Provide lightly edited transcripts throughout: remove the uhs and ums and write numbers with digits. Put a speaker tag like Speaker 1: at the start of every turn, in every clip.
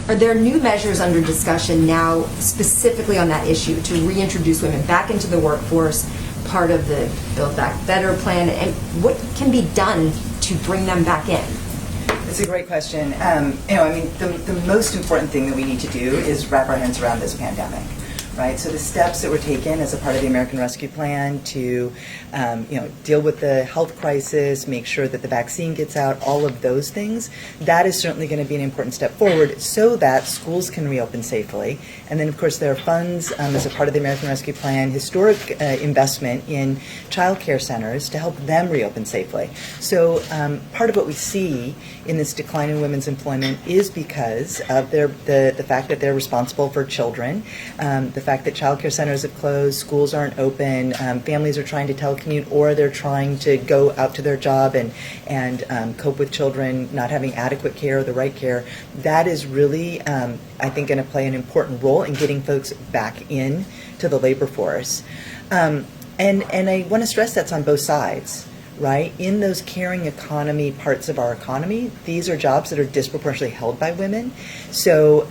Speaker 1: Are there new measures under discussion now specifically on that issue to reintroduce women back into the workforce, part of the Build Back Better plan, and what can be done to bring them back in?
Speaker 2: It's a great question. The most important thing that we need to do is wrap our hands around this pandemic, right? So the steps that were taken as a part of the American Rescue Plan to, deal with the health crisis, make sure that the vaccine gets out, all of those things, that is certainly going to be an important step forward so that schools can reopen safely. And then, of course, there are funds as a part of the American Rescue Plan, historic investment in child care centers to help them reopen safely. So part of what we see in this decline in women's employment is because of the fact that they're responsible for children, the fact that child care centers have closed, schools aren't open, families are trying to telecommute, or they're trying to go out to their job and cope with children not having adequate care or the right care. That is really, I think, going to play an important role in getting folks back in to the labor force. And I want to stress that's on both sides. Right? In those caring economy parts of our economy, these are jobs that are disproportionately held by women. So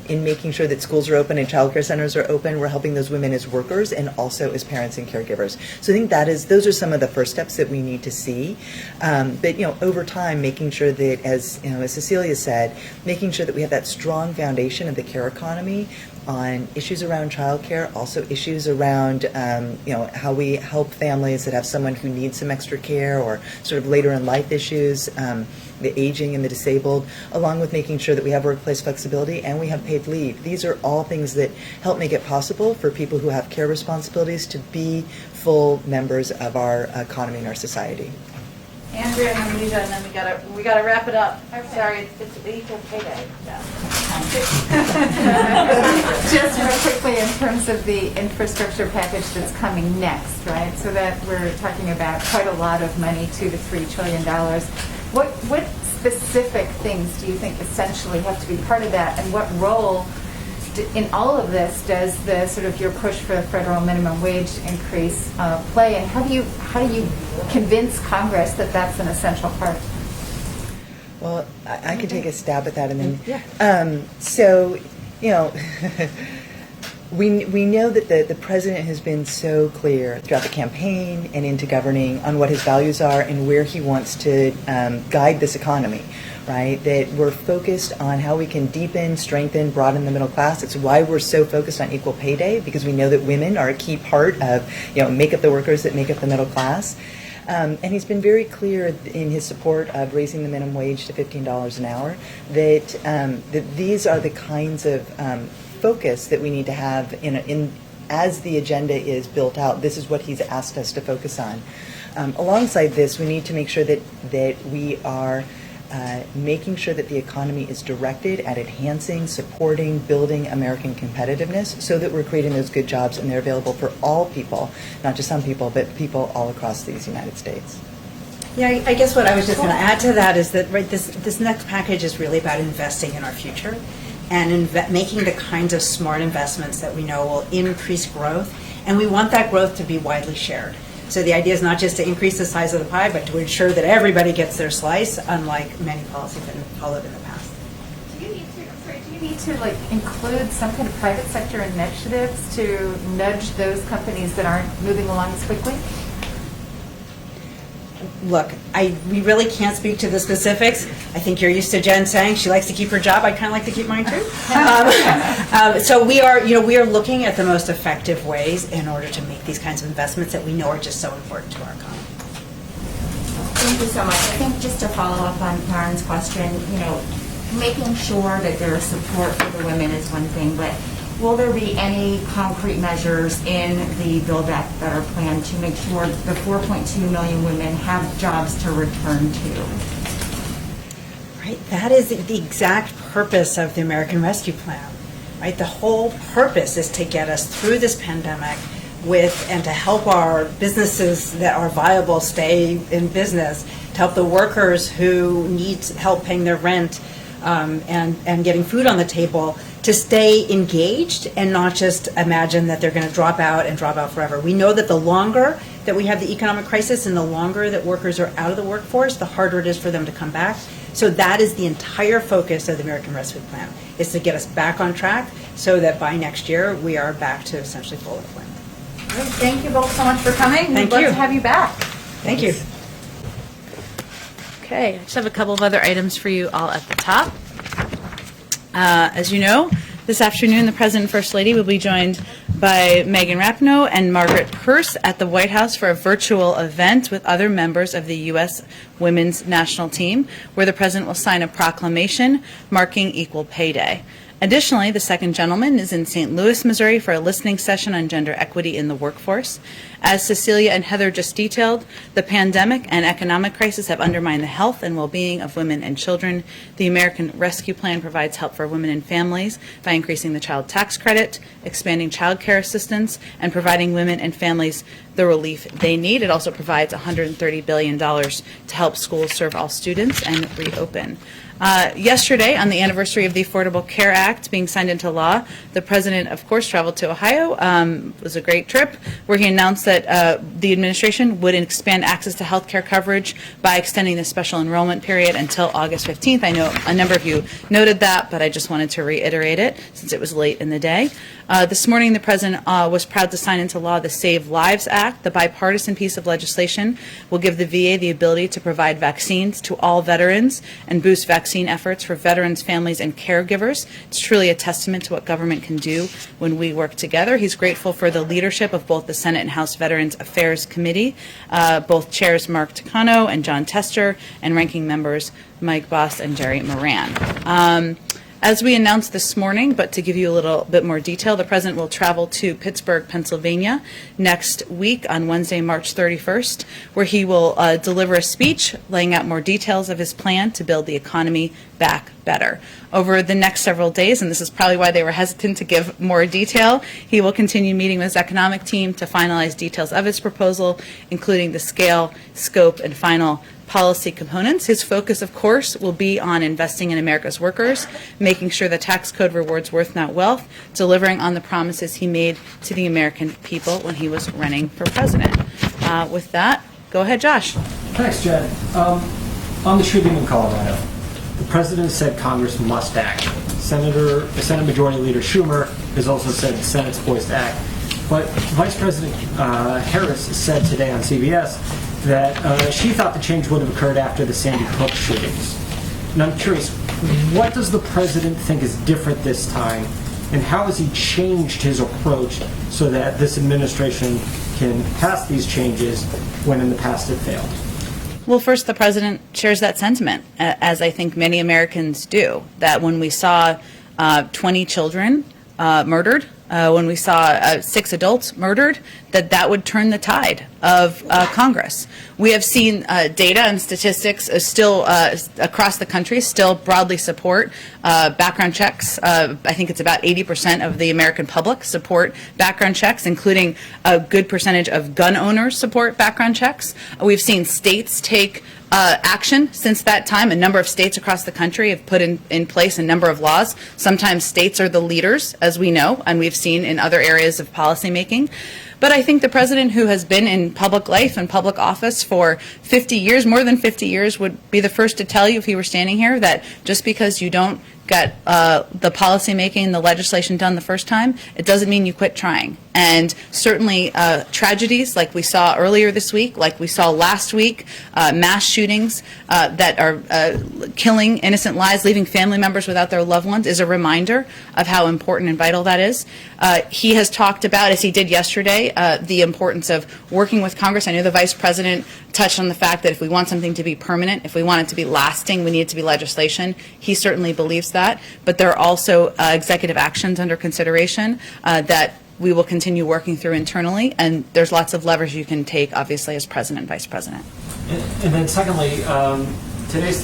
Speaker 2: in making sure that schools are open and child care centers are open, we're helping those women as workers and also as parents and caregivers. So I think those are some of the first steps that we need to see. But over time, making sure that, as Cecilia said, making sure that we have that strong foundation of the care economy on issues around childcare, also issues around how we help families that have someone who needs some extra care or sort of later in life issues, the aging and the disabled, along with making sure that we have workplace flexibility and we have paid leave. These are all things that help make it possible for people who have care responsibilities to be full members of our economy and our society.
Speaker 3: Andrea and Anita, and then we gotta wrap it up. Okay. Sorry, it's equal pay day. Yeah.
Speaker 4: Just real quickly, in terms of the infrastructure package that's coming next, right? So that we're talking about quite a lot of money, $2 to $3 trillion. What specific things do you think essentially have to be part of that, and what role in all of this does the sort of your push for the federal minimum wage increase play, and how do you convince Congress that that's an essential part?
Speaker 2: Well, I could take a stab at that, and then we know that the president has been so clear throughout the campaign and into governing on what his values are and where he wants to guide this economy. Right, that we're focused on how we can deepen, strengthen, broaden the middle class. It's why we're so focused on equal pay day, because we know that women are a key part of, make up the workers that make up the middle class. And he's been very clear in his support of raising the minimum wage to $15 an hour, that these are the kinds of focus that we need to have in as the agenda is built out. This is what he's asked us to focus on. Alongside this, we need to make sure that we are making sure that the economy is directed at enhancing, supporting, building American competitiveness so that we're creating those good jobs and they're available for all people, not just some people, but people all across these United States.
Speaker 5: Yeah, I guess what I was just going to add to that is that this next package is really about investing in our future and making the kinds of smart investments that we know will increase growth, and we want that growth to be widely shared. So the idea is not just to increase the size of the pie, but to ensure that everybody gets their slice, unlike many policies that have followed in the past.
Speaker 4: Do you need to include some kind of private sector initiatives to nudge those companies that aren't moving along as quickly?
Speaker 5: Look, we really can't speak to the specifics. I think you're used to Jen saying she likes to keep her job. I kind of like to keep mine too. So we are looking at the most effective ways in order to make these kinds of investments that we know are just so important to our economy.
Speaker 6: Thank you so much. I think just to follow up on Karen's question, making sure that there's support for the women is one thing, but will there be any concrete measures in the Build Back Better plan to make sure the 4.2 million women have jobs to return to?
Speaker 5: Right, that is the exact purpose of the American Rescue Plan. Right, the whole purpose is to get us through this pandemic and to help our businesses that are viable stay in business, to help the workers who need help paying their rent and getting food on the table, to stay engaged and not just imagine that they're going to drop out forever. We know that the longer that we have the economic crisis and the longer that workers are out of the workforce, the harder it is for them to come back. So that is the entire focus of the American Rescue Plan, is to get us back on track so that by next year, we are back to essentially full employment.
Speaker 3: Great. Thank you both so much for coming.
Speaker 5: Thank
Speaker 3: We'd love
Speaker 5: you.
Speaker 3: to have you back.
Speaker 5: Thank you.
Speaker 3: Okay, I just have a couple of other items for you all at the top. As you know, this afternoon, the President and First Lady will be joined by Megan Rapinoe and Margaret Pearce at the White House for a virtual event with other members of the U.S. Women's National Team, where the President will sign a proclamation marking Equal Pay Day. Additionally, the second gentleman is in St. Louis, Missouri for a listening session on gender equity in the workforce. As Cecilia and Heather just detailed, the pandemic and economic crisis have undermined the health and well-being of women and children. The American Rescue Plan provides help for women and families by increasing the child tax credit, expanding child care assistance, and providing women and families the relief they need. It also provides $130 billion to help schools serve all students and reopen. Yesterday, on the anniversary of the Affordable Care Act being signed into law, the President, of course, traveled to Ohio. It was a great trip where he announced that the administration would expand access to health care coverage by extending the special enrollment period until August 15th. I know a number of you noted that, but I just wanted to reiterate it since it was late in the day. This morning, the President was proud to sign into law the Save Lives Act. The bipartisan piece of legislation will give the VA the ability to provide vaccines to all veterans and boost vaccine efforts for veterans, families, and caregivers. It's truly a testament to what government can do when we work together. He's grateful for the leadership of both the Senate and House Veterans Affairs Committee, both chairs Mark Takano and John Tester, and ranking members Mike Boss and Jerry Moran. As we announced this morning, but to give you a little bit more detail, the President will travel to Pittsburgh, Pennsylvania next week on Wednesday, March 31st, where he will deliver a speech laying out more details of his plan to build the economy back better. Over the next several days, and this is probably why they were hesitant to give more detail, he will continue meeting with his economic team to finalize details of his proposal, including the scale, scope, and final policy components. His focus, of course, will be on investing in America's workers, making sure the tax code rewards worth, not wealth, delivering on the promises he made to the American people when he was running for president. With that, go ahead, Josh.
Speaker 7: Thanks, Jen. On the shooting in Colorado, the President said Congress must act. Senate Majority Leader Schumer has also said the Senate's poised to act. But Vice President Harris said today on CBS that she thought the change would have occurred after the Sandy Hook shootings. And I'm curious, what does the President think is different this time, and how has he changed his approach so that this administration can pass these changes when in the past it failed?
Speaker 3: Well, first, the President shares that sentiment, as I think many Americans do, that when we saw 20 children murdered, when we saw 6 adults murdered, that would turn the tide of Congress. We have seen data and statistics still across the country still broadly support background checks. I think it's about 80% of the American public support background checks, including a good percentage of gun owners support background checks. We've seen states take action since that time. A number of states across the country have put in place a number of laws. Sometimes states are the leaders, as we know, and we've seen in other areas of policymaking. But I think the President, who has been in public life and public office for 50 years, more than 50 years, would be the first to tell you if he were standing here that just because you don't get the policy making, the legislation done the first time, it doesn't mean you quit trying. And certainly tragedies like we saw earlier this week, like we saw last week, mass shootings that are killing innocent lives, leaving family members without their loved ones, is a reminder of how important and vital that is. He has talked about, as he did yesterday, the importance of working with Congress. I know the Vice President touched on the fact that if we want something to be permanent, if we want it to be lasting, we need it to be legislation. He certainly believes that. But there are also executive actions under consideration that we will continue working through internally, and there's lots of levers you can take, obviously, as President and Vice President.
Speaker 7: And then secondly, today's the first